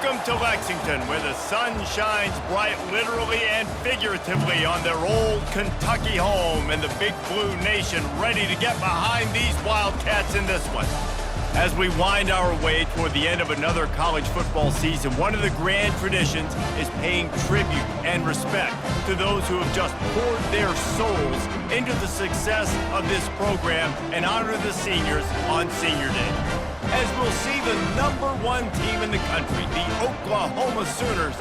Welcome to Lexington, where the sun shines bright literally and figuratively on their old Kentucky home, and the Big Blue Nation ready to get behind these Wildcats in this one. As we wind our way toward the end of another college football season, one of the grand traditions is paying tribute and respect to those who have just poured their souls into the success of this program and honor the seniors on Senior Day. As we'll see the #1 team in the country, the Oklahoma Sooners,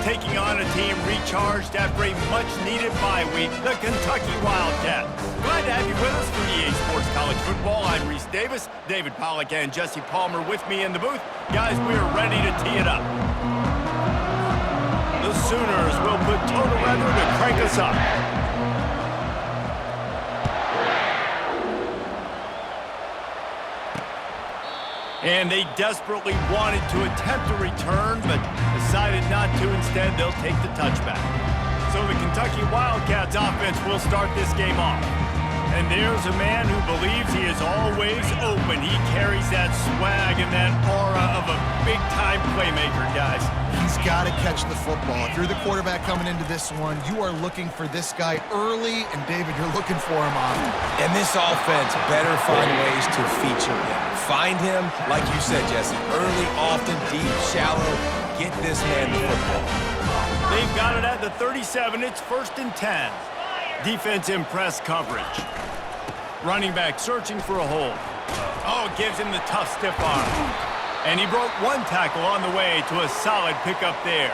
taking on a team recharged after a much-needed bye week, the Kentucky Wildcats. Glad to have you with us for EA Sports College Football. I'm Reese Davis, David Pollack and Jesse Palmer with me in the booth. Guys, we are ready to tee it up. The Sooners will put total weather to crank us up. And they desperately wanted to attempt a return, but decided not to. Instead, they'll take the touchback. So the Kentucky Wildcats offense will start this game off. And there's a man who believes he is always open. He carries that swag and that aura of a big-time playmaker, guys. He's got to catch the football. If you're the quarterback coming into this one, you are looking for this guy early, and David, you're looking for him often. And this offense better find ways to feature him. Find him, like you said, Jesse, early, often, deep, shallow. Get this man the football. They've got it at the 37. It's 1st and 10. Defense in press coverage. Running back searching for a hole. Oh, gives him the tough stiff arm. And he broke one tackle on the way to a solid pickup there.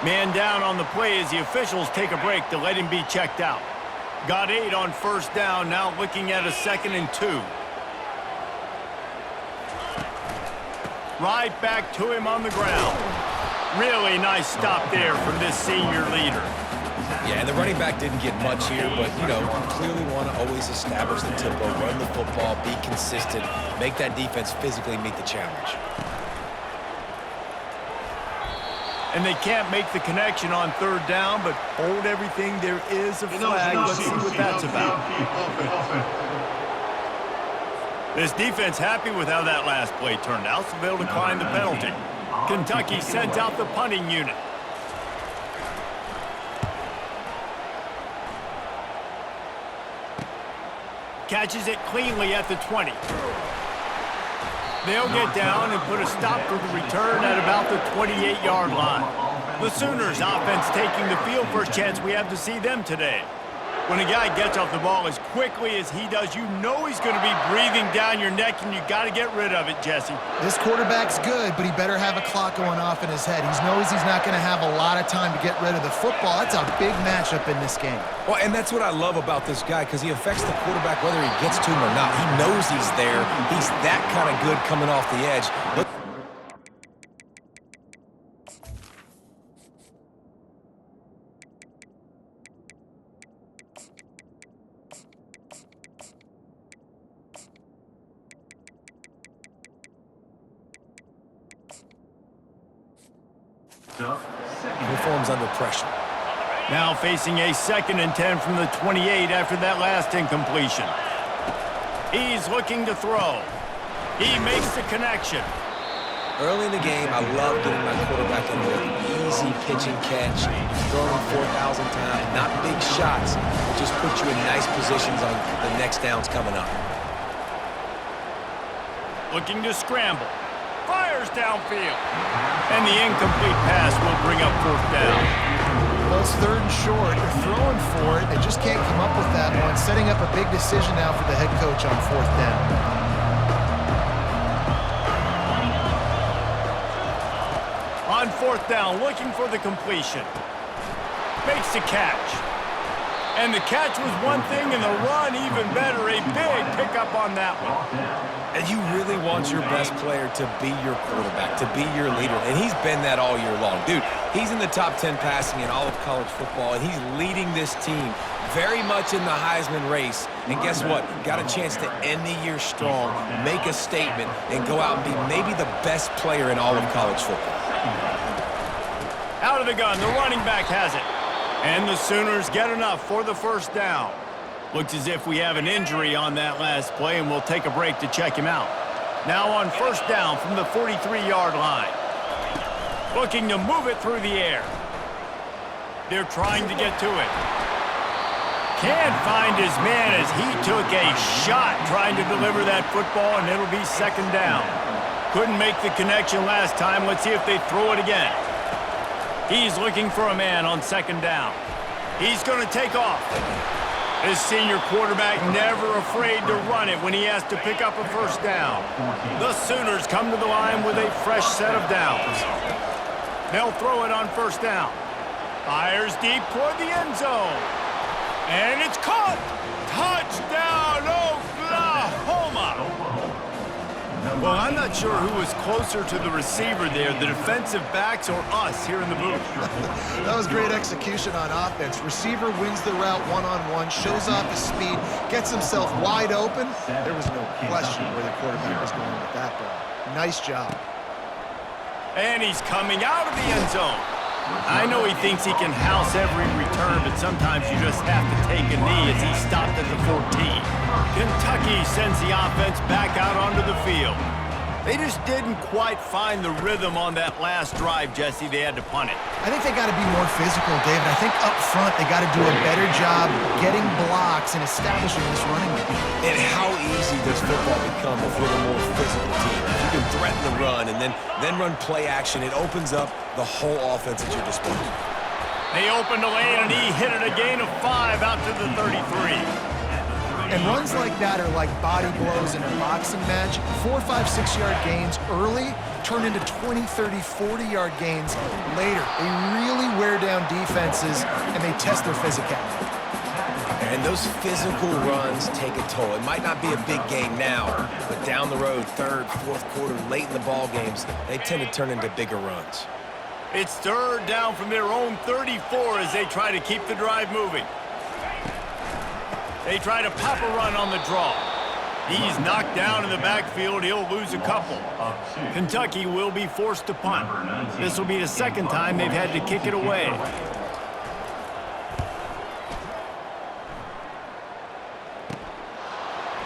Man down on the play as the officials take a break to let him be checked out. Got 8 on 1st down, now looking at a 2nd and 2. Right back to him on the ground. Really nice stop there from this senior leader. Yeah, and the running back didn't get much here, but, you know, you clearly want to always establish the tempo, run the football, be consistent, make that defense physically meet the challenge. And they can't make the connection on 3rd down, but hold everything. There is a flag. Let's see what that's about. This defense happy with how that last play turned out, so they'll decline the penalty. Kentucky sent out the punting unit. Catches it cleanly at the 20. They'll get down and put a stop to the return at about the 28-yard line. The Sooners offense taking the field. First chance we have to see them today. When a guy gets off the ball as quickly as he does, you know he's going to be breathing down your neck, and you got to get rid of it, Jesse. This quarterback's good, but he better have a clock going off in his head. He knows he's not going to have a lot of time to get rid of the football. That's a big matchup in this game. Well, and that's what I love about this guy, because he affects the quarterback whether he gets to him or not. He knows he's there. He's that kind of good coming off the edge. Look. Performs under pressure. Now facing a 2nd and 10 from the 28 after that last incompletion. He's looking to throw. He makes the connection. Early in the game, I love getting my quarterback in with easy pitch and catch. Throw him 4,000 times, not big shots, but just put you in nice positions on the next downs coming up. Looking to scramble. Fires downfield. And the incomplete pass will bring up 4th down. Well, it's 3rd and short. They're throwing for it. They just can't come up with that one. Setting up a big decision now for the head coach on 4th down. On 4th down, looking for the completion. Makes the catch. And the catch was one thing, and the run even better. A big pickup on that one. And you really want your best player to be your quarterback, to be your leader. And he's been that all year long. Dude, he's in the top 10 passing in all of college football, and he's leading this team very much in the Heisman race. And guess what? Got a chance to end the year strong, make a statement, and go out and be maybe the best player in all of college football. Out of the gun, the running back has it. And the Sooners get enough for the 1st down. Looks as if we have an injury on that last play, and we'll take a break to check him out. Now on 1st down from the 43-yard line. Looking to move it through the air. They're trying to get to it. Can't find his man as he took a shot trying to deliver that football, and it'll be second down. Couldn't make the connection last time. Let's see if they throw it again. He's looking for a man on second down. He's going to take off. This senior quarterback never afraid to run it when he has to pick up a first down. The Sooners come to the line with a fresh set of downs. They'll throw it on first down. Fires deep toward the end zone. And it's caught! Touchdown, Oklahoma! Well, I'm not sure who was closer to the receiver there, the defensive backs or us here in the booth. That was great execution on offense. Receiver wins the route one-on-one, shows off his speed, gets himself wide open. There was no question where the quarterback was going with that ball. Nice job. And he's coming out of the end zone. I know he thinks he can house every return, but sometimes you just have to take a knee as he stopped at the 14. Kentucky sends the offense back out onto the field. They just didn't quite find the rhythm on that last drive, Jesse. They had to punt it. I think they got to be more physical, David. I think up front they got to do a better job getting blocks and establishing this running game. And how easy does football become if you're a more physical team? If you can threaten the run and then run play action, it opens up the whole offense at your disposal. They opened the lane, and he hit it a gain of 5 out to the 33. And runs like that are like body blows in a boxing match. 4, 5, 6-yard gains early turn into 20, 30, 40-yard gains later. They really wear down defenses, and they test their physicality. And those physical runs take a toll. It might not be a big game now, but down the road, third, fourth quarter, late in the ball games, they tend to turn into bigger runs. It's third down from their own 34 as they try to keep the drive moving. They try to pop a run on the draw. He's knocked down in the backfield. He'll lose a couple. Kentucky will be forced to punt. This will be the second time they've had to kick it away.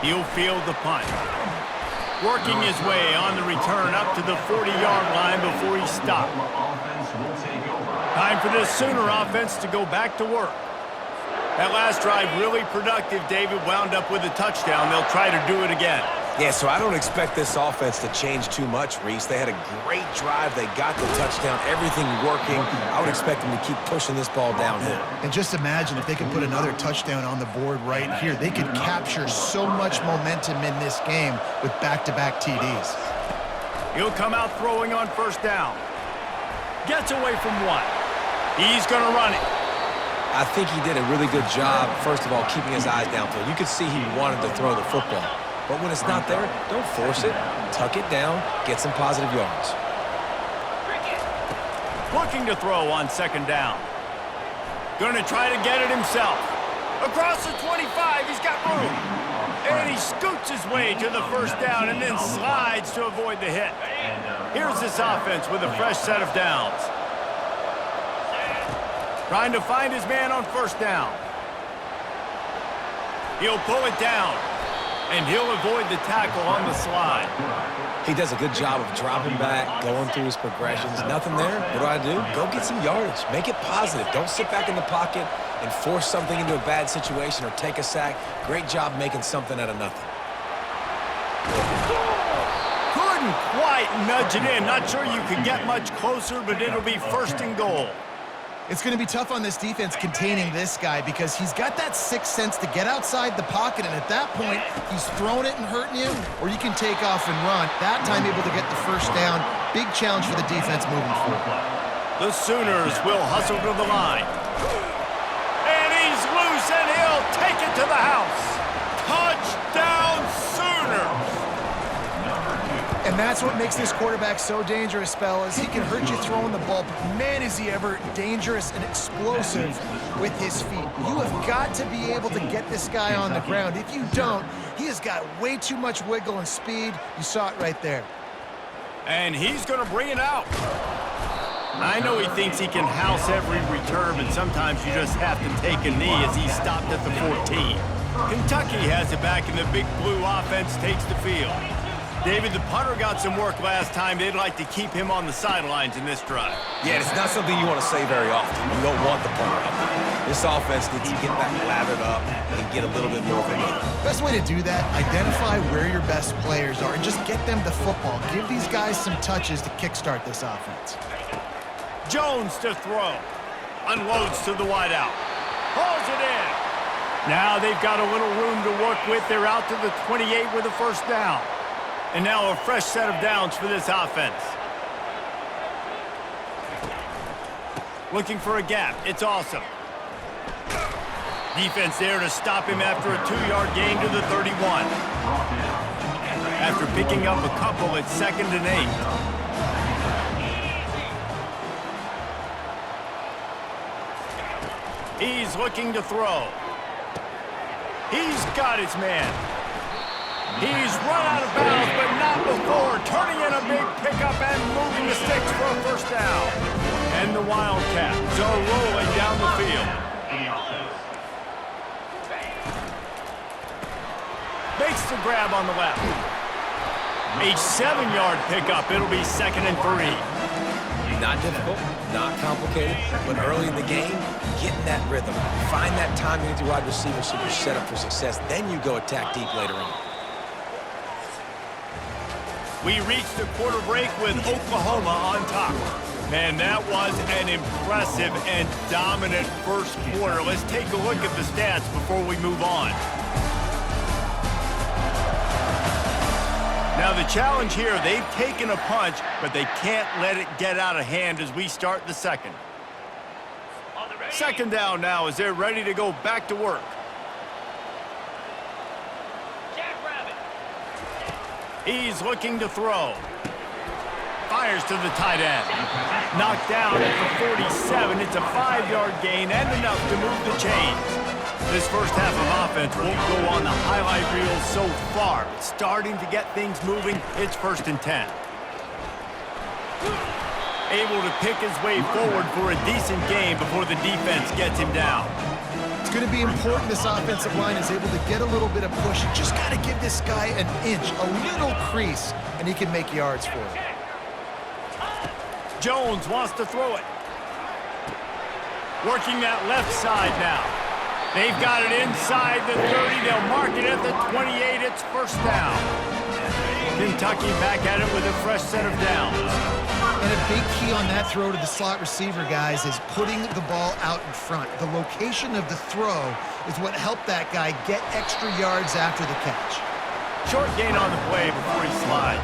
He'll field the punt. Working his way on the return up to the 40-yard line before he stopped. Time for this Sooner offense to go back to work. That last drive really productive. David wound up with a touchdown. They'll try to do it again. Yeah, so I don't expect this offense to change too much, Reese. They had a great drive. They got the touchdown, everything working. I would expect them to keep pushing this ball downhill. And just imagine if they could put another touchdown on the board right here. They could capture so much momentum in this game with back-to-back TDs. He'll come out throwing on first down. Gets away from one. He's going to run it. I think he did a really good job, first of all, keeping his eyes downfield. You could see he wanted to throw the football. But when it's not there, don't force it. Tuck it down, get some positive yards. Looking to throw on second down. Going to try to get it himself. Across the 25, he's got room. And he scoots his way to the first down and then slides to avoid the hit. Here's this offense with a fresh set of downs. Trying to find his man on first down. He'll pull it down, and he'll avoid the tackle on the slide. He does a good job of dropping back, going through his progressions. Nothing there. What do? Go get some yardage. Make it positive. Don't sit back in the pocket and force something into a bad situation or take a sack. Great job making something out of nothing. Couldn't quite nudge it in. Not sure you could get much closer, but it'll be first and goal. It's going to be tough on this defense containing this guy because he's got that sixth sense to get outside the pocket, and at that point, he's throwing it and hurting you, or you can take off and run. That time able to get the first down. Big challenge for the defense moving forward. The Sooners will hustle to the line. And he's loose, and he'll take it to the house. Touchdown, Sooners! And that's what makes this quarterback so dangerous, fellas. He can hurt you throwing the ball, but man, is he ever dangerous and explosive with his feet. You have got to be able to get this guy on the ground. If you don't, he has got way too much wiggle and speed. You saw it right there. And he's going to bring it out. I know he thinks he can house every return, but sometimes you just have to take a knee as he stopped at the 14. Kentucky has it back, and the Big Blue offense takes the field. David, the punter got some work last time. They'd like to keep him on the sidelines in this drive. Yeah, it's not something you want to say very often. You don't want the punter out there. This offense needs to get back lathered up and get a little bit more vigor. Best way to do that, identify where your best players are and just get them the football. Give these guys some touches to kickstart this offense. Jones to throw. Unloads to the wideout. Hauls it in. Now they've got a little room to work with. They're out to the 28 with a first down. And now a fresh set of downs for this offense. Looking for a gap. It's awesome. Defense there to stop him after a 2-yard gain to the 31. After picking up a couple, it's 2nd and 8. He's looking to throw. He's got his man. He's run out of bounds, but not before. Turning in a big pickup and moving the sticks for a first down. And the Wildcats are rolling down the field. Makes the grab on the left. A 7-yard pickup. It'll be 2nd and 3. Not difficult, not complicated, but early in the game, getting that rhythm. Find that timing with your wide receiver so you're set up for success. Then you go attack deep later on. We reached the quarter break with Oklahoma on top. Man, that was an impressive and dominant first quarter. Let's take a look at the stats before we move on. Now the challenge here, they've taken a punch, but they can't let it get out of hand as we start the second. 2nd down now as they're ready to go back to work. He's looking to throw. Fires to the tight end. Knocked down at the 47. It's a 5-yard gain and enough to move the chains. This first half of offense won't go on the highlight reel so far, but starting to get things moving, it's 1st and 10. Able to pick his way forward for a decent game before the defense gets him down. It's going to be important this offensive line is able to get a little bit of push. You just got to give this guy an inch, a little crease, and he can make yards for it. Jones wants to throw it. Working that left side now. They've got it inside the 30. They'll mark it at the 28. It's first down. Kentucky back at it with a fresh set of downs. And a big key on that throw to the slot receiver, guys, is putting the ball out in front. The location of the throw is what helped that guy get extra yards after the catch. Short gain on the play before he slides.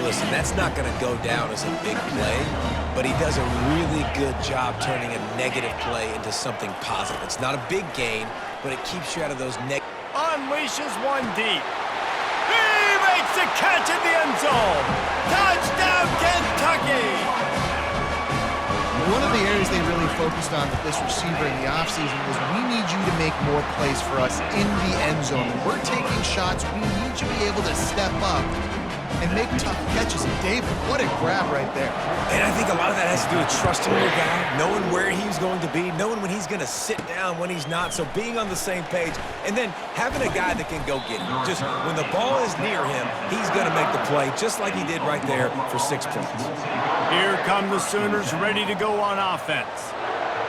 Listen, that's not going to go down as a big play, but he does a really good job turning a negative play into something positive. It's not a big gain, but it keeps you out of those negative. Unleashes one deep. He makes the catch in the end zone. Touchdown, Kentucky! One of the areas they really focused on with this receiver in the offseason was we need you to make more plays for us in the end zone. When we're taking shots, we need you to be able to step up and make tough catches. And David, what a grab right there. And I think a lot of that has to do with trusting your guy, knowing where he's going to be, knowing when he's going to sit down, when he's not, so being on the same page, and then having a guy that can go get him. Just when the ball is near him, he's going to make the play, just like he did right there for 6 points. Here come the Sooners ready to go on offense.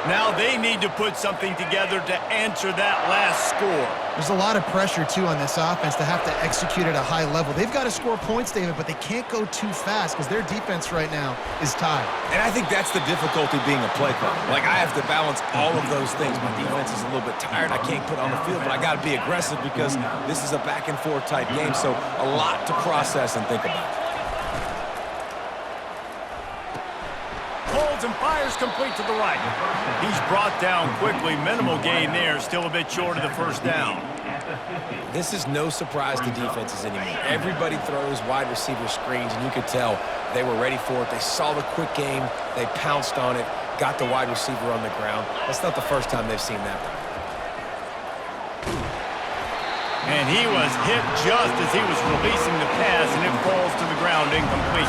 Now they need to put something together to answer that last score. There's a lot of pressure, too, on this offense to have to execute at a high level. They've got to score points, David, but they can't go too fast because their defense right now is tied. And I think that's the difficulty being a play caller. Like, I have to balance all of those things. My defense is a little bit tired. I can't put on the field, but I got to be aggressive because this is a back-and-forth type game, so a lot to process and think about. Holds and fires complete to the right. He's brought down quickly. Minimal gain there. Still a bit short of the first down. This is no surprise to defenses anymore. Everybody throws wide receiver screens, and you could tell they were ready for it. They saw the quick game. They pounced on it, got the wide receiver on the ground. That's not the first time they've seen that. And he was hit just as he was releasing the pass, and it falls to the ground incomplete.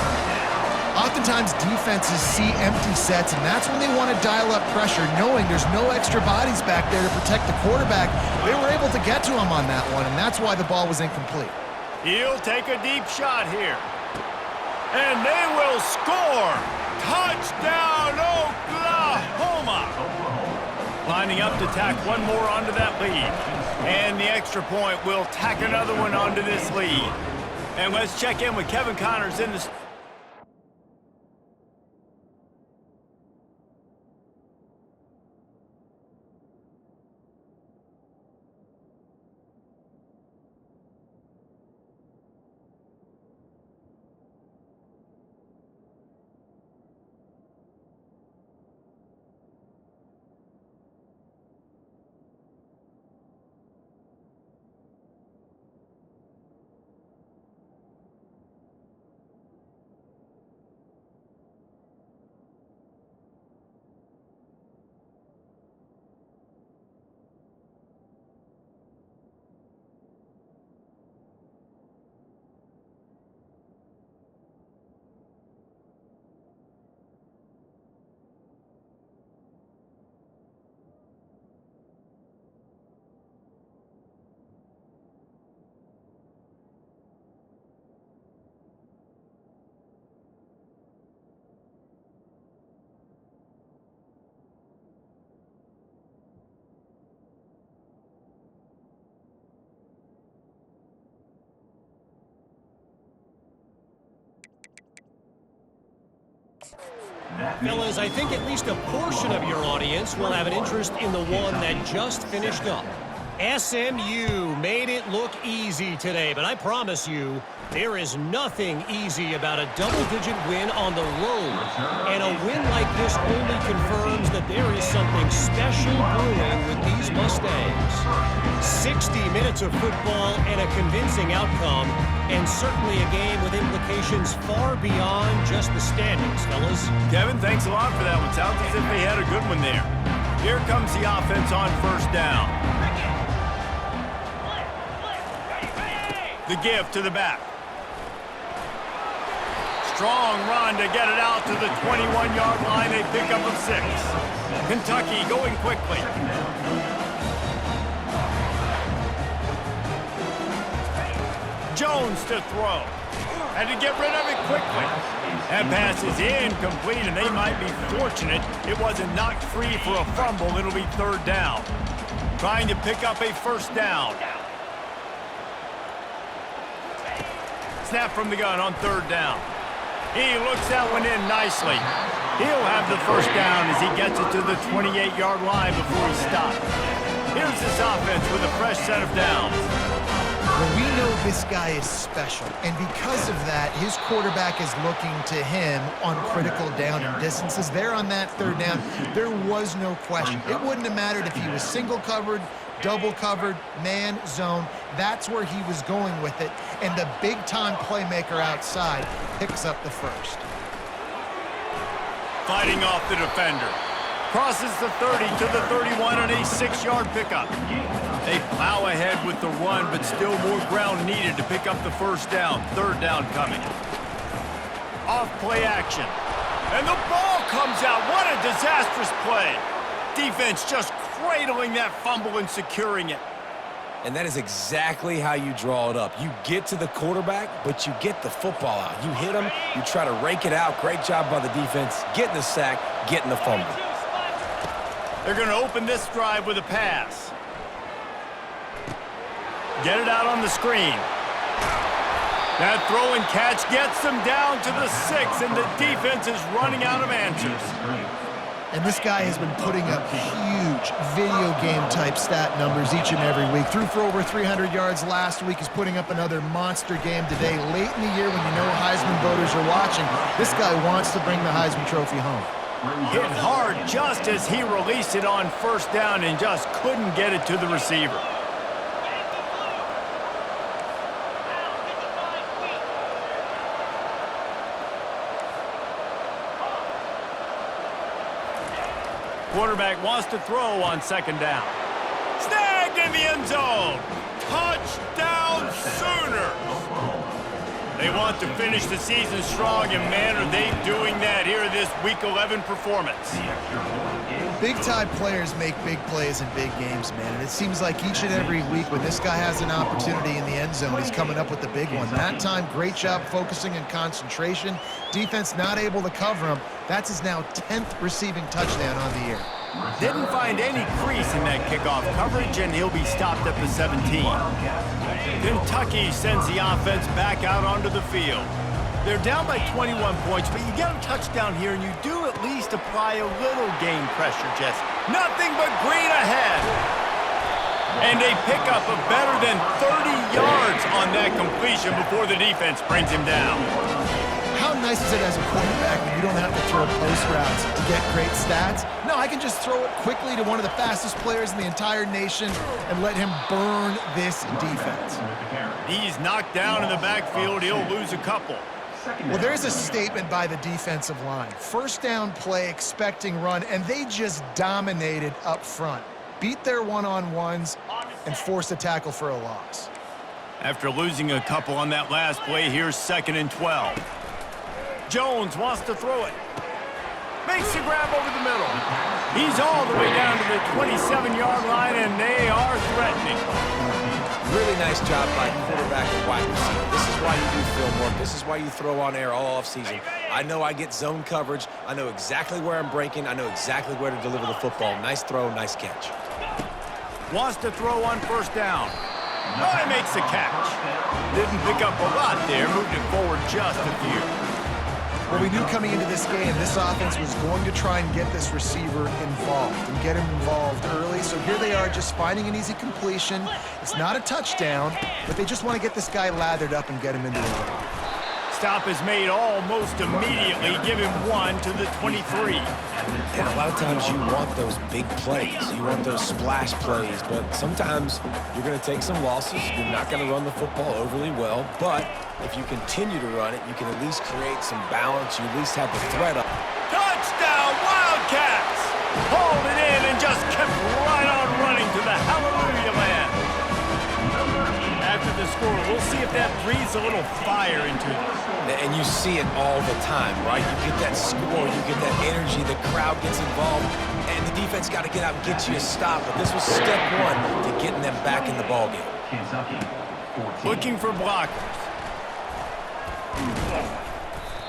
Oftentimes, defenses see empty sets, and that's when they want to dial up pressure, knowing there's no extra bodies back there to protect the quarterback. They were able to get to him on that one, and that's why the ball was incomplete. He'll take a deep shot here. And they will score! Touchdown, Oklahoma! Lining up to tack one more onto that lead. And the extra point will tack another one onto this lead. And let's check in with Kevin Connors in the... Fellas, I think at least a portion of your audience will have an interest in the one that just finished up. SMU made it look easy today, but I promise you, there is nothing easy about a double-digit win on the road. And a win like this only confirms that there is something special brewing with these Mustangs. 60 minutes of football and a convincing outcome, and certainly a game with implications far beyond just the standings, fellas. Kevin, thanks a lot for that one. Sounds as if they had a good one there. Here comes the offense on first down. The give to the back. Strong run to get it out to the 21-yard line. They pick up a 6. Kentucky going quickly. Jones to throw. Had to get rid of it quickly. That pass is incomplete, and they might be fortunate it wasn't knocked free for a fumble. It'll be third down. Trying to pick up a first down. Snap from the gun on third down. He looks that one in nicely. He'll have the first down as he gets it to the 28-yard line before he stops. Here's this offense with a fresh set of downs. Well, we know this guy is special, and because of that, his quarterback is looking to him on critical down and distances. There on that third down, there was no question. It wouldn't have mattered if he was single covered, double covered, man, zone. That's where he was going with it, and the big-time playmaker outside picks up the first. Fighting off the defender. Crosses the 30 to the 31 on a 6-yard pickup. They plow ahead with the run, but still more ground needed to pick up the first down. Third down coming. Off play action. And the ball comes out. What a disastrous play. Defense just cradling that fumble and securing it. And that is exactly how you draw it up. You get to the quarterback, but you get the football out. You hit him, you try to rake it out. Great job by the defense. Getting the sack, getting the fumble. They're going to open this drive with a pass. Get it out on the screen. That throw and catch gets them down to the 6, and the defense is running out of answers. And this guy has been putting up huge video game-type stat numbers each and every week. Threw for over 300 yards last week. He's putting up another monster game today. Late in the year when you know Heisman voters are watching, this guy wants to bring the Heisman Trophy home. Hit hard just as he released it on first down and just couldn't get it to the receiver. Quarterback wants to throw on second down. Snagged in the end zone. Touchdown Sooners. They want to finish the season strong, and man, are they doing that here in this Week 11 performance. Big-time players make big plays in big games, man, and it seems like each and every week when this guy has an opportunity in the end zone, he's coming up with the big one. That time, great job focusing and concentration. Defense not able to cover him. That's his now 10th receiving touchdown on the year. Didn't find any crease in that kickoff coverage, and he'll be stopped at the 17. Kentucky sends the offense back out onto the field. They're down by 21 points, but you get a touchdown here, and you do at least apply a little game pressure, Jesse. Nothing but green ahead. And they pick up a better than 30 yards on that completion before the defense brings him down. How nice is it as a quarterback when you don't have to throw post routes to get great stats? No, I can just throw it quickly to one of the fastest players in the entire nation and let him burn this defense. He's knocked down in the backfield. He'll lose a couple. Well, there's a statement by the defensive line. First down play, expecting run, and they just dominated up front. Beat their one-on-ones and forced a tackle for a loss. After losing a couple on that last play, here's 2nd and 12. Jones wants to throw it. Makes the grab over the middle. He's all the way down to the 27-yard line, and they are threatening. Really nice job by quarterback and wide receiver. This is why you do film work. This is why you throw on air all offseason. I know I get zone coverage. I know exactly where I'm breaking. I know exactly where to deliver the football. Nice throw, nice catch. Wants to throw on 1st down. Oh, he makes the catch. Didn't pick up a lot there. Moved it forward just a few. Well, we knew coming into this game, this offense was going to try and get this receiver involved and get him involved early. So here they are just finding an easy completion. It's not a touchdown, but they just want to get this guy lathered up and get him into the game. Stop is made almost immediately. Give him 1 to the 23. And a lot of times you want those big plays. You want those splash plays, but sometimes you're going to take some losses. You're not going to run the football overly well, but if you continue to run it, you can at least create some balance. You at least have the threat up. Touchdown, Wildcats! Hauled it in and just kept right on running to the hallelujah land. After the score, we'll see if that breathes a little fire into them. And you see it all the time, right? You get that score, you get that energy, the crowd gets involved, and the defense got to get out and get you a stop. But this was step 1 to getting them back in the ballgame. Looking for blockers.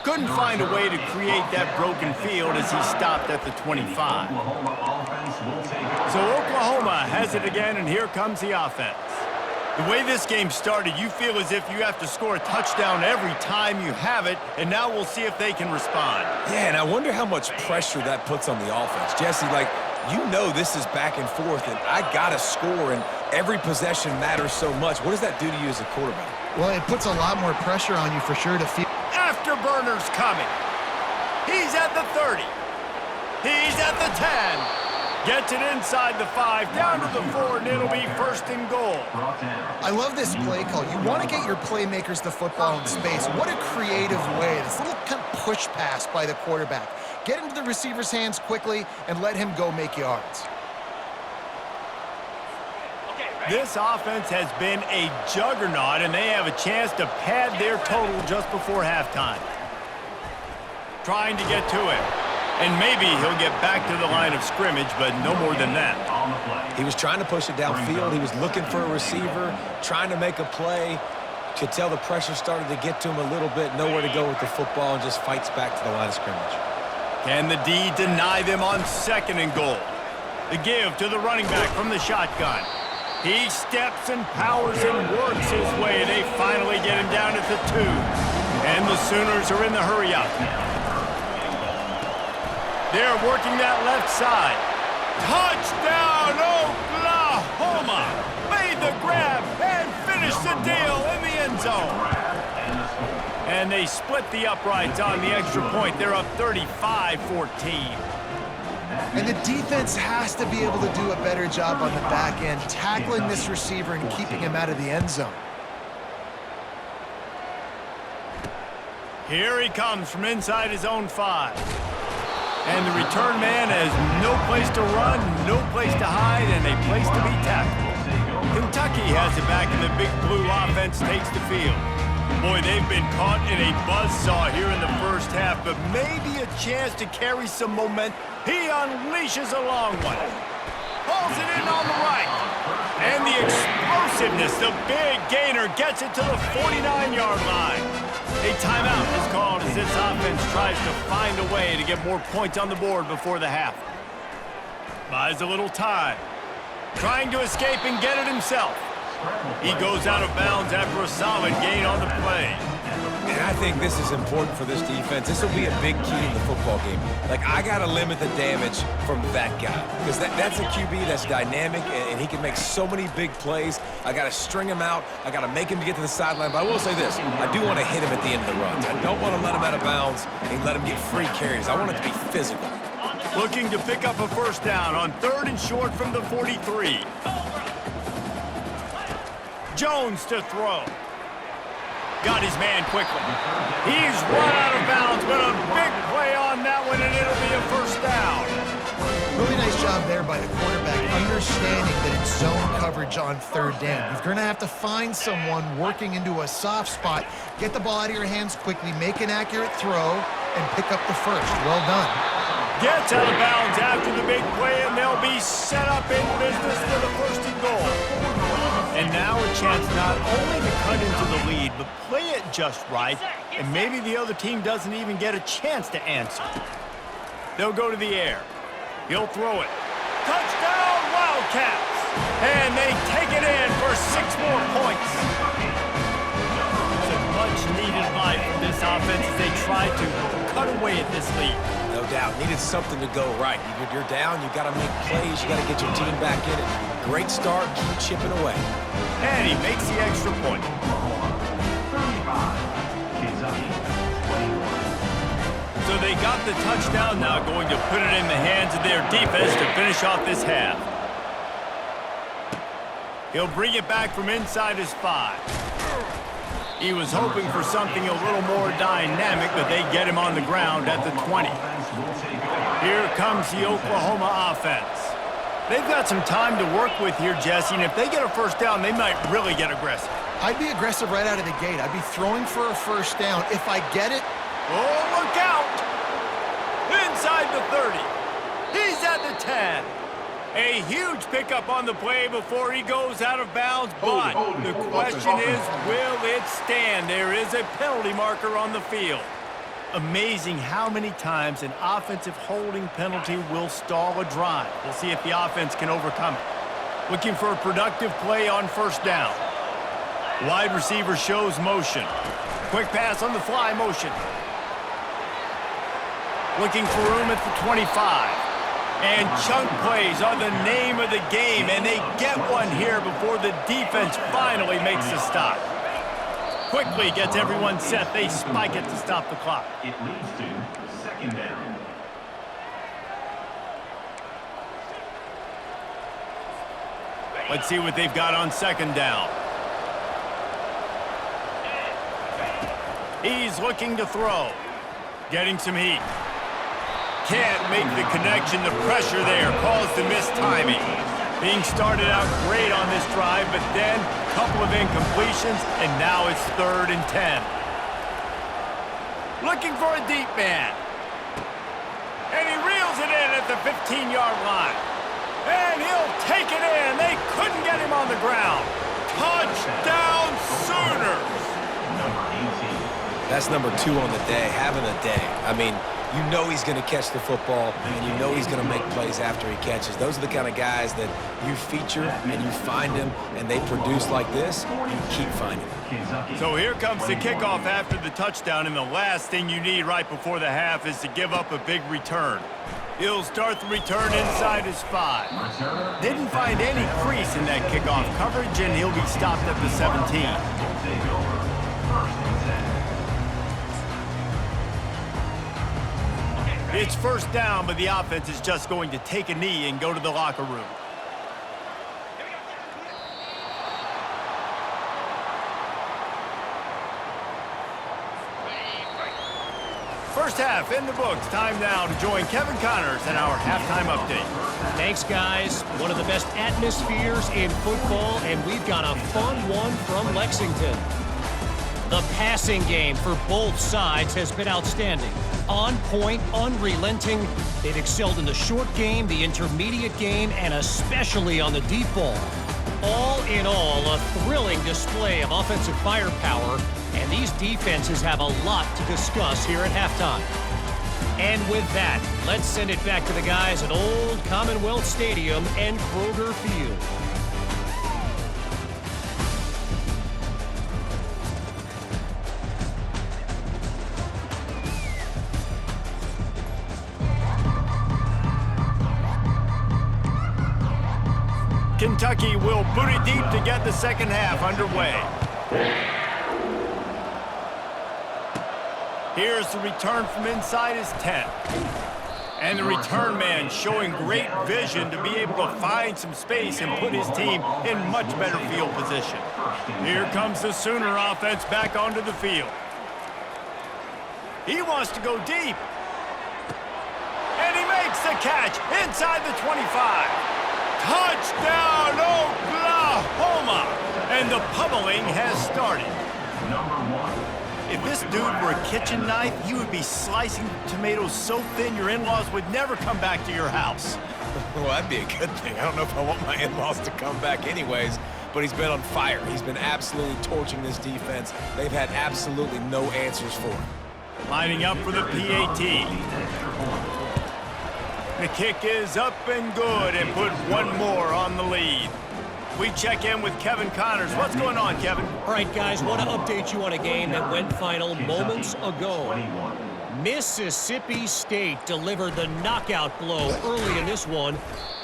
Couldn't find a way to create that broken field as he stopped at the 25. So Oklahoma has it again, and here comes the offense. The way this game started, you feel as if you have to score a touchdown every time you have it, and now we'll see if they can respond. Yeah, and I wonder how much pressure that puts on the offense. Jesse, like, you know this is back and forth, and I got to score, and every possession matters so much. What does that do to you as a quarterback? Well, it puts a lot more pressure on you for sure to feel. Afterburner's coming. He's at the 30. He's at the 10. Gets it inside the 5, down to the 4, and it'll be 1st and goal. I love this play call. You want to get your playmakers the football in space. What a creative way. This little kind of push pass by the quarterback. Get into the receiver's hands quickly and let him go make yards. This offense has been a juggernaut, and they have a chance to pad their total just before halftime. Trying to get to him. And maybe he'll get back to the line of scrimmage, but no more than that. He was trying to push it downfield. He was looking for a receiver, trying to make a play. Could tell the pressure started to get to him a little bit. Nowhere to go with the football, and just fights back to the line of scrimmage. Can the D deny them on 2nd and goal? The give to the running back from the shotgun. He steps and powers and works his way. They finally get him down at the 2. And the Sooners are in the hurry-up. They're working that left side. Touchdown, Oklahoma! Made the grab and finished the deal in the end zone. And they split the uprights on the extra point. They're up 35-14. And the defense has to be able to do a better job on the back end, tackling this receiver and keeping him out of the end zone. Here he comes from inside his own 5. And the return man has no place to run, no place to hide, and a place to be tackled. Kentucky has it back, and the Big Blue offense takes the field. Boy, they've been caught in a buzzsaw here in the first half, but maybe a chance to carry some momentum. He unleashes a long one. Pulls it in on the right. And the explosiveness, the big gainer, gets it to the 49-yard line. A timeout is called as this offense tries to find a way to get more points on the board before the half. Buys a little time. Trying to escape and get it himself. He goes out of bounds after a solid gain on the play. And I think this is important for this defense. This will be a big key in the football game. Like, I got to limit the damage from that guy. Because that's a QB that's dynamic, and he can make so many big plays. I got to string him out. I got to make him to get to the sideline. But I will say this. I do want to hit him at the end of the runs. I don't want to let him out of bounds and let him get free carries. I want it to be physical. Looking to pick up a first down on 3rd and short from the 43. Jones to throw. Got his man quickly. He's run out of bounds, but a big play on that one, and it'll be a first down. Really nice job there by the quarterback, understanding that it's zone coverage on 3rd down. You're going to have to find someone working into a soft spot, get the ball out of your hands quickly, make an accurate throw, and pick up the first. Well done. Gets out of bounds after the big play, and they'll be set up in business for the 1st and goal. And now a chance not only to cut into the lead, but play it just right, and maybe the other team doesn't even get a chance to answer. They'll go to the air. He'll throw it. Touchdown, Wildcats! And they take it in for 6 more points. It's a much-needed life from this offense as they try to cut away at this lead. No doubt. Needed something to go right. You're down. You got to make plays. You got to get your team back in it. Great start. Keep chipping away. And he makes the extra point. So they got the touchdown, now going to put it in the hands of their defense to finish off this half. He'll bring it back from inside his 5. He was hoping for something a little more dynamic, but they get him on the ground at the 20. Here comes the Oklahoma offense. They've got some time to work with here, Jesse, and if they get a first down, they might really get aggressive. I'd be aggressive right out of the gate. I'd be throwing for a first down. If I get it... Oh, look out! Inside the 30. He's at the 10. A huge pickup on the play before he goes out of bounds, but the question is, will it stand? There is a penalty marker on the field. Amazing how many times an offensive holding penalty will stall a drive. We'll see if the offense can overcome it. Looking for a productive play on first down. Wide receiver shows motion. Quick pass on the fly motion. Looking for room at the 25. And chunk plays are the name of the game, and they get one here before the defense finally makes a stop. Quickly gets everyone set. They spike it to stop the clock. It leads to 2nd down. Let's see what they've got on 2nd down. He's looking to throw. Getting some heat. Can't make the connection. The pressure there caused the missed timing. Being started out great on this drive, but then a couple of incompletions, and now it's 3rd and 10. Looking for a deep man. And he reels it in at the 15-yard line. And he'll take it in. They couldn't get him on the ground. Touchdown, Sooners! Number 18. That's number 2 on the day, having a day. I mean, you know he's going to catch the football, and you know he's going to make plays after he catches. Those are the kind of guys that you feature and you find them, and they produce like this, you keep finding them. So here comes the kickoff after the touchdown, and the last thing you need right before the half is to give up a big return. He'll start the return inside his 5. Didn't find any crease in that kickoff coverage, and he'll be stopped at the 17. It's first down, but the offense is just going to take a knee and go to the locker room. First half in the books. Time now to join Kevin Connors in our halftime update. Thanks, guys. One of the best atmospheres in football, and we've got a fun one from Lexington. The passing game for both sides has been outstanding. On point, unrelenting. They've excelled in the short game, the intermediate game, and especially on the deep ball. All in all, a thrilling display of offensive firepower, and these defenses have a lot to discuss here at halftime. And with that, let's send it back to the guys at Old Commonwealth Stadium and Kroger Field. Kentucky will boot it deep to get the second half underway. Here's the return from inside his 10. And the return man showing great vision to be able to find some space and put his team in much better field position. Here comes the Sooner offense back onto the field. He wants to go deep. And he makes the catch inside the 25. Touchdown, Oklahoma! And the pummeling has started. If this dude were a kitchen knife, you would be slicing tomatoes so thin your in-laws would never come back to your house. Well, that'd be a good thing. I don't know if I want my in-laws to come back anyways, but he's been on fire. He's been absolutely torching this defense. They've had absolutely no answers for him. Lining up for the PAT. The kick is up and good and put one more on the lead. We check in with Kevin Connors. What's going on, Kevin? All right, guys, want to update you on a game that went final moments ago. Mississippi State delivered the knockout blow early in this one,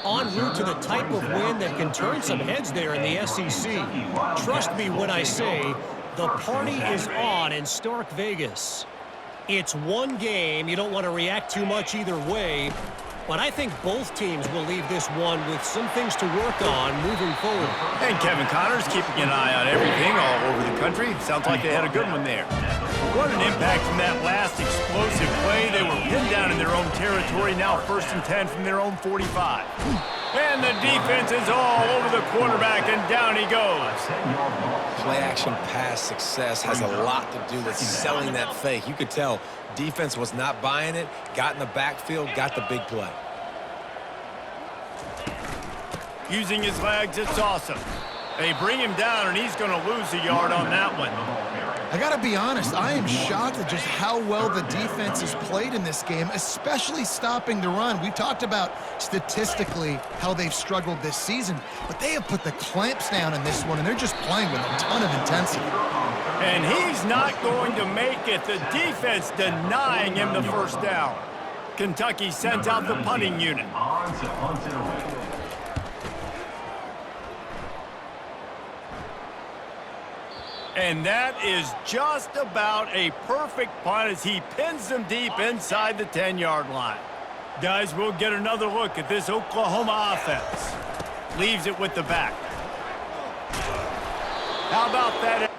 en route to the type of win that can turn some heads there in the SEC. Trust me when I say the party is on in Stark Vegas. It's one game. You don't want to react too much either way. But I think both teams will leave this one with some things to work on moving forward. And Kevin Connors keeping an eye on everything all over the country. Sounds like they had a good one there. What an impact from that last explosive play. They were pinned down in their own territory, now 1st and 10 from their own 45. And the defense is all over the quarterback, and down he goes. Play-action pass success has a lot to do with selling that fake. You could tell defense was not buying it, got in the backfield, got the big play. Using his legs, it's awesome. They bring him down, and he's going to lose a yard on that one. I gotta be honest, I am shocked at just how well the defense has played in this game, especially stopping the run. We talked about statistically how they've struggled this season, but they have put the clamps down in this one, and they're just playing with a ton of intensity. And he's not going to make it. The defense denying him the first down. Kentucky sent out the punting unit. And that is just about a perfect punt as he pins them deep inside the 10-yard line. Guys, we'll get another look at this Oklahoma offense. Leaves it with the back. How about that?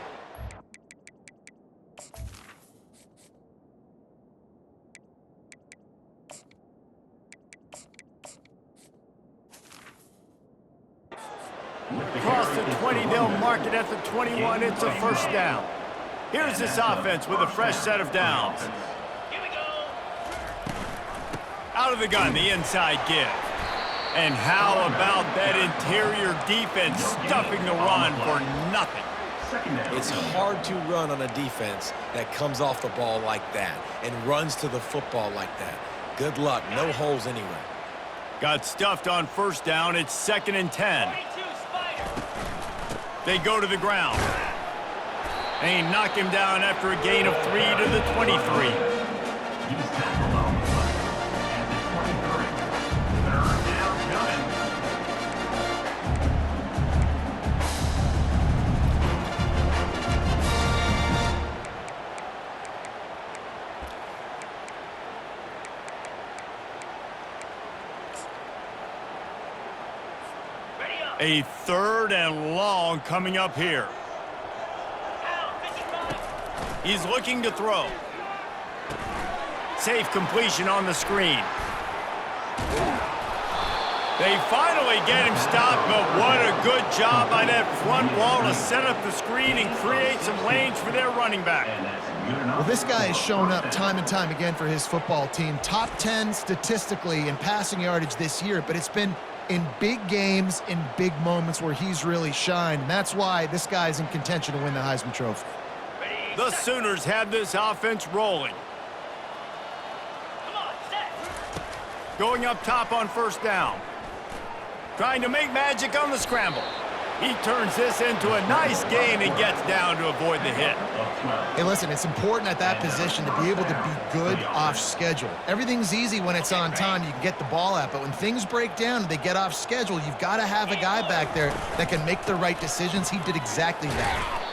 Across the 20, they'll mark it at the 21. It's a first down. Here's this offense with a fresh set of downs. Out of the gun, the inside give. And how about that interior defense stuffing the run for nothing? It's hard to run on a defense that comes off the ball like that and runs to the football like that. Good luck. No holes anywhere. Got stuffed on first down. It's 2nd and 10. They go to the ground. They knock him down after a gain of 3 to the 23. A 3rd and long coming up here. He's looking to throw. Safe completion on the screen. They finally get him stopped, but what a good job by that front wall to set up the screen and create some lanes for their running back. Well, this guy has shown up time and time again for his football team. Top 10 statistically in passing yardage this year, but it's been in big games, in big moments where he's really shined. And that's why this guy's in contention to win the Heisman Trophy. The Sooners have this offense rolling. Going up top on first down. Trying to make magic on the scramble. He turns this into a nice gain and gets down to avoid the hit. Hey, listen, it's important at that position to be able to be good off schedule. Everything's easy when it's on time. You can get the ball out, but when things break down and they get off schedule, you've got to have a guy back there that can make the right decisions. He did exactly that.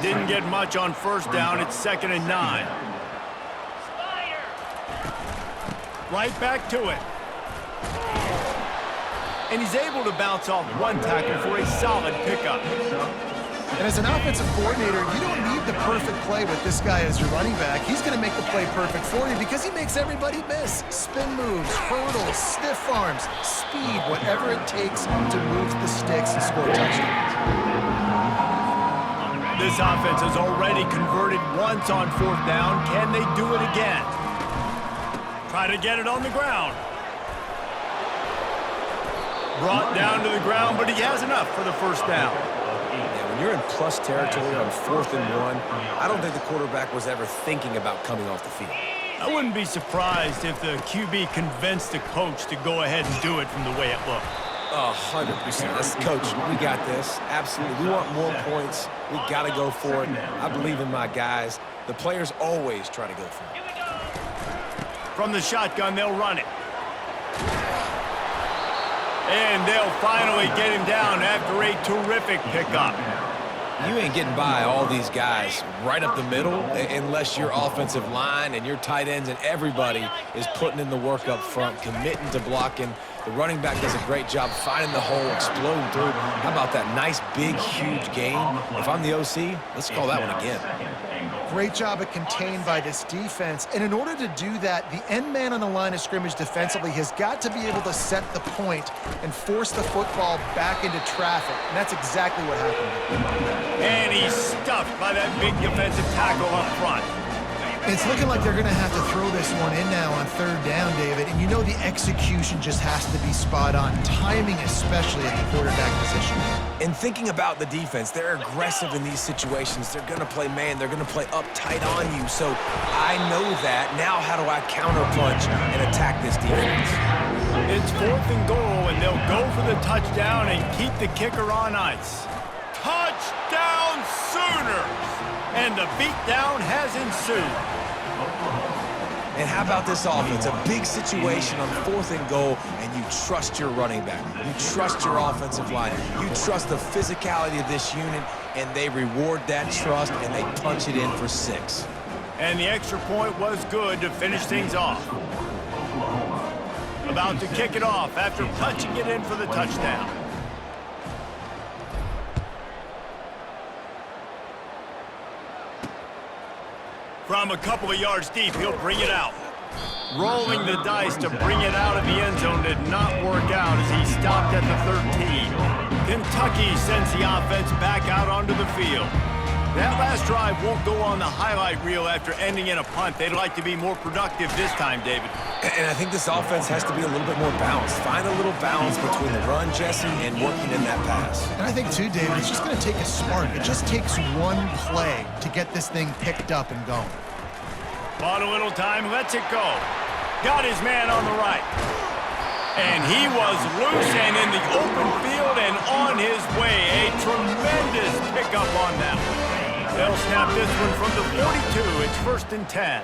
Didn't get much on first down. It's 2nd and 9. Right back to it. And he's able to bounce off one tackle for a solid pickup. And as an offensive coordinator, you don't need the perfect play with this guy as your running back. He's going to make the play perfect for you because he makes everybody miss. Spin moves, hurdles, stiff arms, speed, whatever it takes to move the sticks and score touchdowns. This offense has already converted once on 4th down. Can they do it again? Try to get it on the ground. Brought down to the ground, but he has enough for the first down. Yeah, when you're in plus territory on 4th and 1, I don't think the quarterback was ever thinking about coming off the field. I wouldn't be surprised if the QB convinced the coach to go ahead and do it from the way it looked. 100%. Let's coach. We got this. Absolutely. We want more points. We got to go for it. I believe in my guys. The players always try to go for it. From the shotgun, they'll run it. And they'll finally get him down after a terrific pickup. You ain't getting by all these guys right up the middle unless your offensive line and your tight ends and everybody is putting in the work up front, committing to blocking. The running back does a great job finding the hole, exploding through. How about that nice, big, huge gain? If I'm the OC, let's call that one again. Great job of contained by this defense. And in order to do that, the end man on the line of scrimmage defensively has got to be able to set the point and force the football back into traffic. And that's exactly what happened. And he's stuffed by that big defensive tackle up front. It's looking like they're going to have to throw this one in now on 3rd down, David. And you know the execution just has to be spot on. Timing especially at the quarterback position. And thinking about the defense, they're aggressive in these situations. They're going to play man. They're going to play up tight on you. So I know that. Now how do I counterpunch and attack this defense? It's 4th and goal, and they'll go for the touchdown and keep the kicker on ice. Touchdown Sooners! And the beatdown has ensued. And how about this offense? A big situation on 4th and goal, and you trust your running back. You trust your offensive line. You trust the physicality of this unit, and they reward that trust, and they punch it in for 6. And the extra point was good to finish things off. About to kick it off after punching it in for the touchdown. From a couple of yards deep, he'll bring it out. Rolling the dice to bring it out of the end zone did not work out as he stopped at the 13. Kentucky sends the offense back out onto the field. That last drive won't go on the highlight reel after ending in a punt. They'd like to be more productive this time, David. And I think this offense has to be a little bit more balanced. Find a little balance between the run, Jesse, and working in that pass. And I think, too, David, it's just going to take a spark. It just takes one play to get this thing picked up and going. Bought a little time, lets it go. Got his man on the right. And he was loose and in the open field and on his way. A tremendous pickup on that one. They'll snap this one from the 42. It's 1st and 10.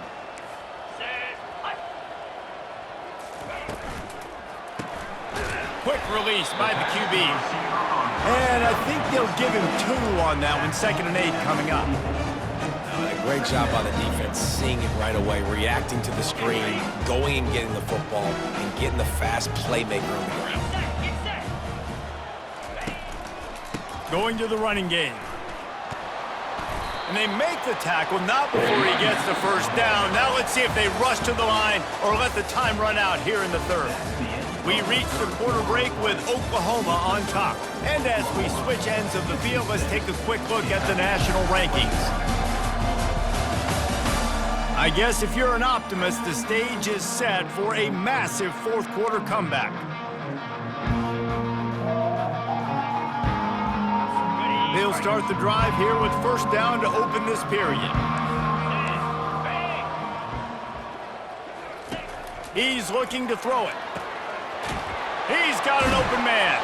Quick release by the QB. And I think they'll give him 2 on that one. 2nd and 8 coming up. Great job by the defense, seeing it right away, reacting to the screen, going and getting the football, and getting the fast playmaker on the ground. Going to the running game. And they make the tackle, not before he gets the first down. Now let's see if they rush to the line or let the time run out here in the third. We reach the quarter break with Oklahoma on top. And as we switch ends of the field, let's take a quick look at the national rankings. I guess if you're an optimist, the stage is set for a massive fourth quarter comeback. They'll start the drive here with first down to open this period. He's looking to throw it. He's got an open man.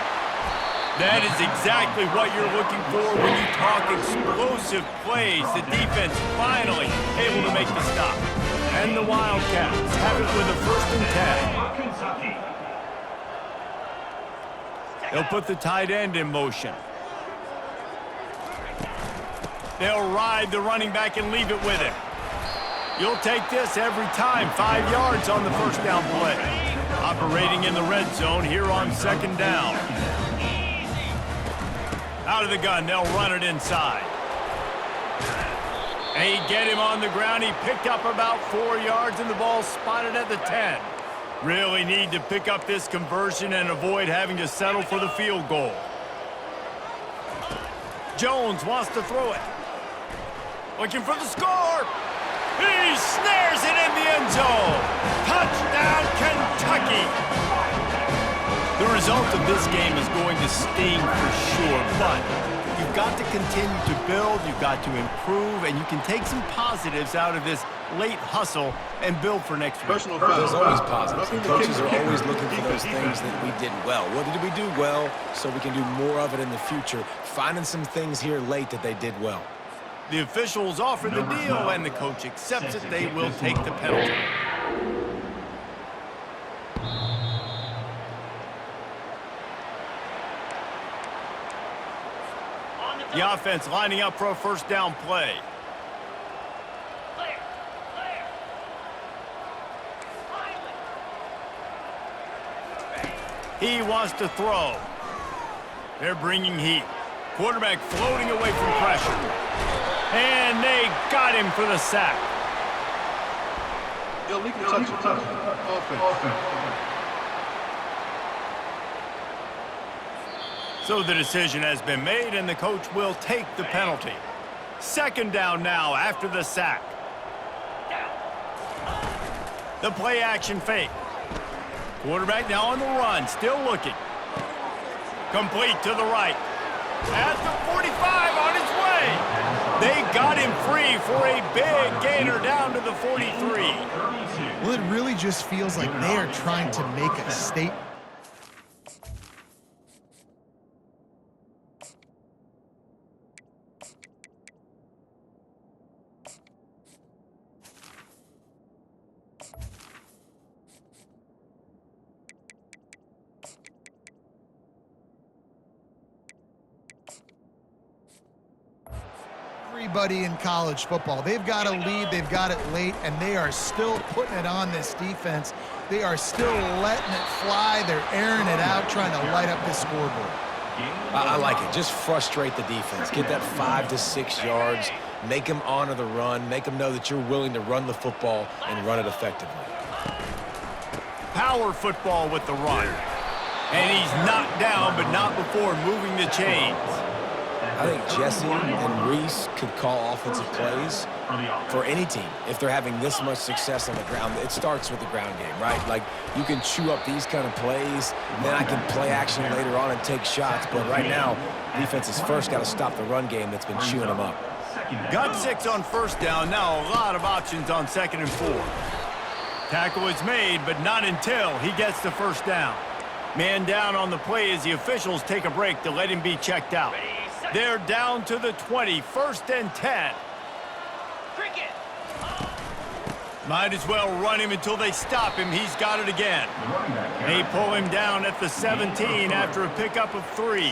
That is exactly what you're looking for when you talk explosive plays. The defense finally able to make the stop. And the Wildcats have it with a 1st and 10. They'll put the tight end in motion. They'll ride the running back and leave it with him. You'll take this every time. 5 yards on the first down play. Operating in the red zone here on 2nd down. Out of the gun, they'll run it inside. They get him on the ground. He picked up about 4 yards, and the ball spotted at the 10. Really need to pick up this conversion and avoid having to settle for the field goal. Jones wants to throw it. Looking for the score. He snares it in the end zone. Touchdown, Kentucky. The result of this game is going to sting for sure, but you've got to continue to build, you've got to improve, and you can take some positives out of this late hustle and build for next week. There's always positives. And coaches are always looking for those things that we did well. What did we do well so we can do more of it in the future? Finding some things here late that they did well. The officials offer the deal, and the coach accepts it. They will take the penalty. The offense lining up for a first down play. He wants to throw. They're bringing heat. Quarterback floating away from pressure. And they got him for the sack. Illegal touch. Offense. So the decision has been made, and the coach will take the penalty. 2nd down now after the sack. The play action fake. Quarterback now on the run, still looking. Complete to the right. At the 45 on his way. They got him free for a big gainer down to the 43. Well, it really just feels like they are trying to make a statement. Everybody in college football, they've got a lead, they've got it late, and they are still putting it on this defense. They are still letting it fly. They're airing it out, trying to light up this scoreboard. I like it. Just frustrate the defense. Get that 5 to 6 yards. Make them honor the run. Make them know that you're willing to run the football and run it effectively. Power football with the run. And he's knocked down, but not before moving the chains. I think Jesse and Reese could call offensive plays for any team. If they're having this much success on the ground, it starts with the ground game, right? Like, you can chew up these kind of plays, and then I can play action later on and take shots. But right now, defense has first got to stop the run game that's been chewing them up. Got 6 on first down. Now a lot of options on 2nd and 4. Tackle is made, but not until he gets the first down. Man down on the play as the officials take a break to let him be checked out. They're down to the 20, 1st and 10. Might as well run him until they stop him. He's got it again. They pull him down at the 17 after a pickup of 3.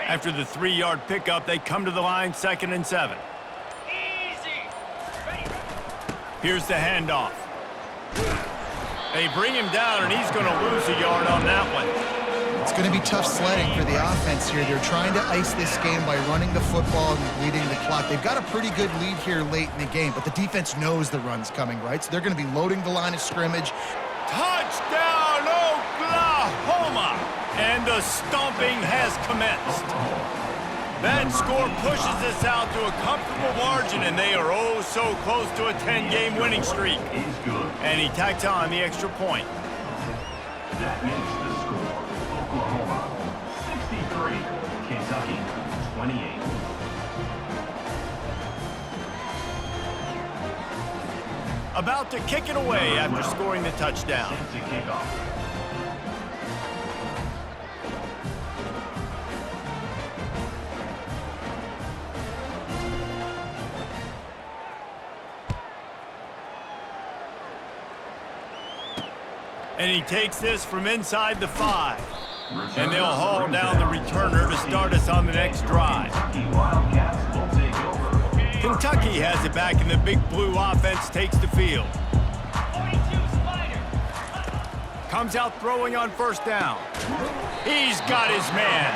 After the 3-yard pickup, they come to the line, 2nd and 7. Here's the handoff. They bring him down, and he's going to lose a yard on that one. It's going to be tough sledding for the offense here. They're trying to ice this game by running the football and bleeding the clock. They've got a pretty good lead here late in the game, but the defense knows the run's coming, right? So they're going to be loading the line of scrimmage. Touchdown, Oklahoma! And the stomping has commenced. That score pushes us out to a comfortable margin, and they are oh so close to a 10-game winning streak. And he tacks on the extra point. That makes the score Oklahoma 63, Kentucky 28. About to kick it away after scoring the touchdown. To kick off. And he takes this from inside the 5. And they'll haul down the returner to start us on the next drive. Kentucky has it back, and the Big Blue offense takes the field. Comes out throwing on first down. He's got his man.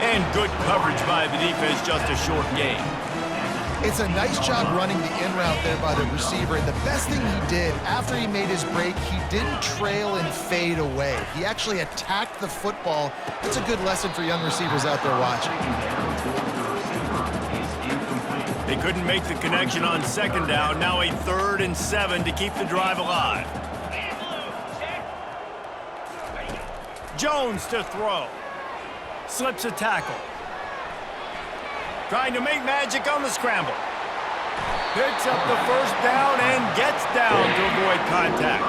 And good coverage by the defense, just a short gain. It's a nice job running the in route there by the receiver. And the best thing he did after he made his break, he didn't trail and fade away. He actually attacked the football. It's a good lesson for young receivers out there watching. They couldn't make the connection on second down. Now a 3rd and 7 to keep the drive alive. Jones to throw. Slips a tackle. Trying to make magic on the scramble. Picks up the first down and gets down to avoid contact.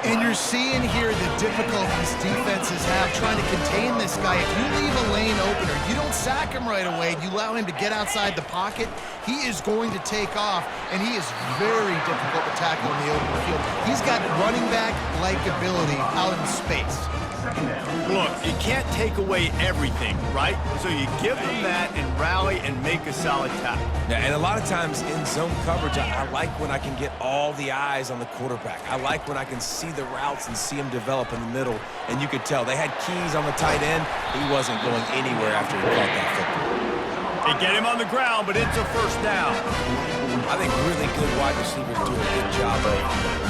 And you're seeing here the difficulties defenses have trying to contain this guy. If you leave a lane open or you don't sack him right away, you allow him to get outside the pocket, he is going to take off, and he is very difficult to tackle in the open field. He's got running back-like ability out in space. Look, you can't take away everything, right? So you give them that and rally and make a solid tackle. Yeah, and a lot of times in zone coverage, I like when I can get all the eyes on the quarterback. I like when I can see the routes and see him develop in the middle. And you could tell they had keys on the tight end. He wasn't going anywhere after he caught that football. They get him on the ground, but it's a first down. I think really good wide receivers do a good job of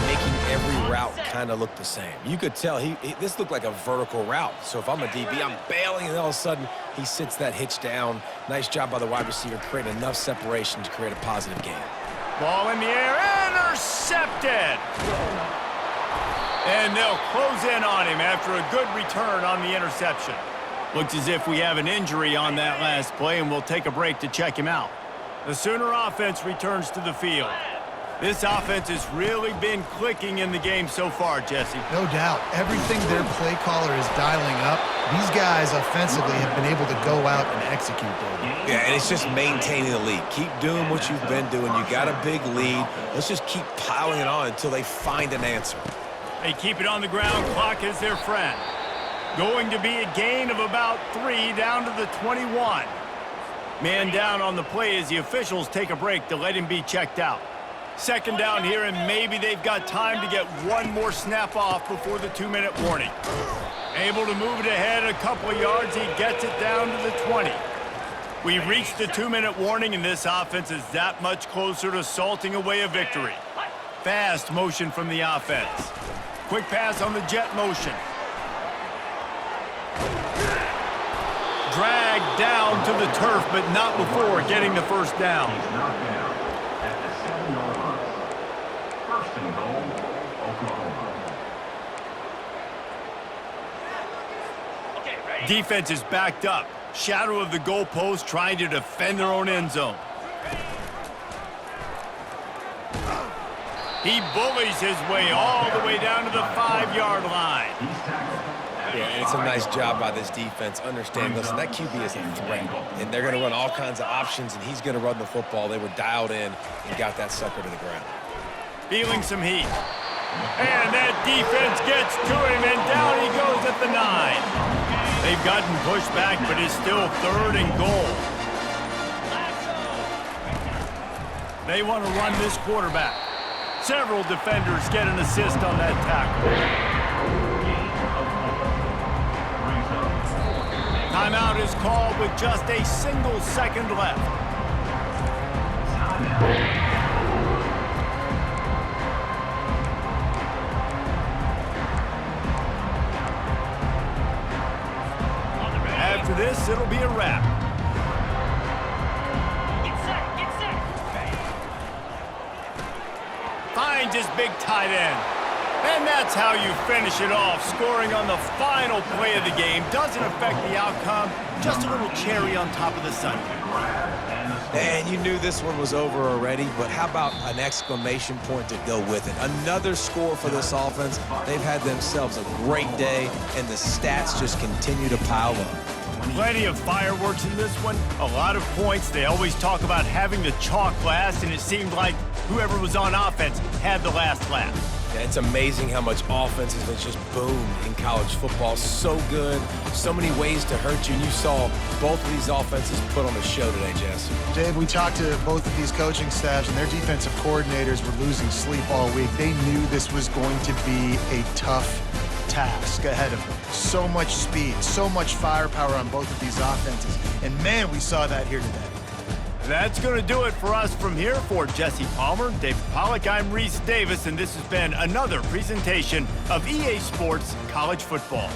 making every route kind of look the same. You could tell this looked like a vertical route. So if I'm a DB, I'm bailing, and all of a sudden he sits that hitch down. Nice job by the wide receiver, creating enough separation to create a positive gain. Ball in the air, intercepted. And they'll close in on him after a good return on the interception. Looks as if we have an injury on that last play, and we'll take a break to check him out. The Sooner offense returns to the field. This offense has really been clicking in the game so far, Jesse. No doubt. Everything their play caller is dialing up, these guys offensively have been able to go out and execute, David. Yeah, and it's just maintaining the lead. Keep doing what you've been doing. You got a big lead. Let's just keep piling it on until they find an answer. They keep it on the ground. Clock is their friend. Going to be a gain of about 3 down to the 21. Man down on the play as the officials take a break to let him be checked out. Second down here, and maybe they've got time to get one more snap off before the 2-minute warning. Able to move it ahead a couple of yards. He gets it down to the 20. We reached the 2-minute warning, and this offense is that much closer to salting away a victory. Fast motion from the offense. Quick pass on the jet motion. Dragged down to the turf, but not before getting the first down. He's knocked down at the 7-yard line. First and goal, Oklahoma. Defense is backed up. Shadow of the goalpost, trying to defend their own end zone. He bullies his way all the way down to the 5-yard line. He's tackled. Yeah, and it's a nice job by this defense. Understand, listen, that QB is a threat, and they're going to run all kinds of options, and he's going to run the football. They were dialed in and got that sucker to the ground. Feeling some heat. And that defense gets to him, and down he goes at the 9. They've gotten pushed back, but it's still 3rd and goal. They want to run this quarterback. Several defenders get an assist on that tackle. Brings up Timeout is called with just a single second left. After this, it'll be a wrap. Finds his big tight end. And that's how you finish it off. Scoring on the final play of the game doesn't affect the outcome. Just a little cherry on top of the sundae. And you knew this one was over already, but how about an exclamation point to go with it? Another score for this offense. They've had themselves a great day, and the stats just continue to pile up. Plenty of fireworks in this one. A lot of points. They always talk about having the chalk last, and it seemed like whoever was on offense had the last laugh. Yeah, it's amazing how much offense has just boomed in college football. So good, so many ways to hurt you, and you saw both of these offenses put on a show today, Jess. Dave, we talked to both of these coaching staffs, and their defensive coordinators were losing sleep all week. They knew this was going to be a tough task ahead of them. So much speed, so much firepower on both of these offenses. And man, we saw that here today. That's going to do it for us from here. For Jesse Palmer, David Pollack, I'm Reese Davis, and this has been another presentation of EA Sports College Football.